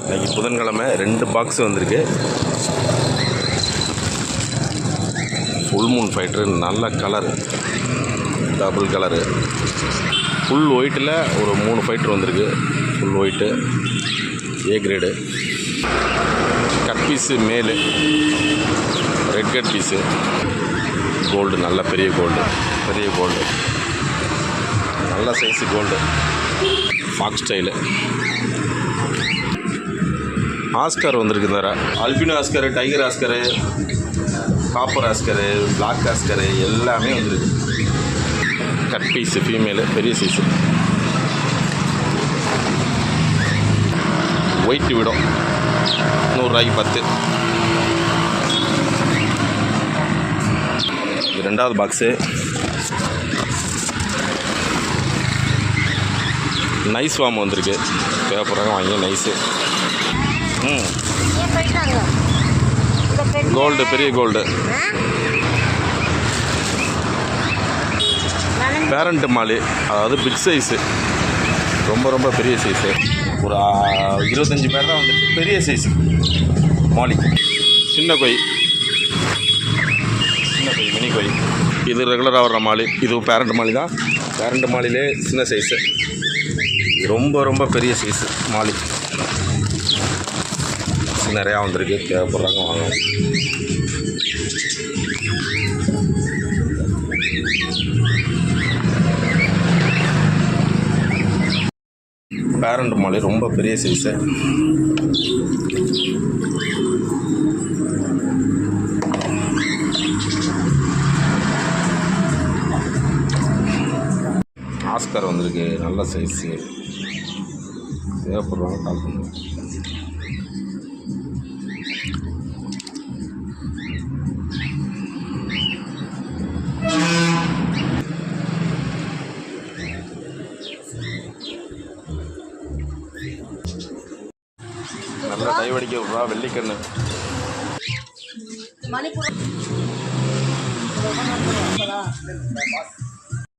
இன்றைக்கி புதன்கிழமை 2 பாக்ஸ் வந்திருக்கு. ஃபுல் மூன் ஃபைட்ரு, நல்ல கலரு, டபுள் கலரு. ஃபுல் ஒயிட்டில் ஒரு 3 ஃபைட்ரு வந்திருக்கு. Full white A grade. Cut piece male, red cut piece, gold, நல்ல பெரிய கோல்டு, நல்ல size gold, fox style. Oscar வந்திருக்கு. தர albino oscar, tiger oscar, copper oscar, black oscar எல்லாமே வந்திருக்கு. கட் பீஸு ஃபீமேலு, பெரிய சைஸு. ஒயிட் விடும் 100 ரூபாய்க்கு 10. இது 2வது பாக்ஸு. நைஸ் வாம் வந்திருக்கு. தேவைப்படுறாங்க வாங்கி. நைஸு கோல்டு, பெரிய கோல்டு. பேரண்ட் மாலி, அதாவது பிக் சைஸு, ரொம்ப பெரிய சைஸு. ஒரு 25 பேர் தான் வந்துருக்கு. பெரிய சைஸு மாலி. சின்ன கொய், மினி கொய். இது ரெகுலராக வர்ற மாலி. இதுவும் பேரண்ட் மாலி தான். பேரண்ட் மாலிலே சின்ன சைஸு. ரொம்ப பெரிய சைஸு மாலி. நிறையா வந்திருக்கு. தேவைப்படுறாங்க வாங்க. பேரண்ட் மாலி ரொம்ப பெரிய சைஸு. ஆஸ்கர் வந்திருக்கு. நல்ல சைஸு. தேவைப்படுறாங்க கால் பண்ணுங்க. நல்லா டைவடிக்க விட்றா வெள்ளிக்கண்ணு. மணிப்பூர்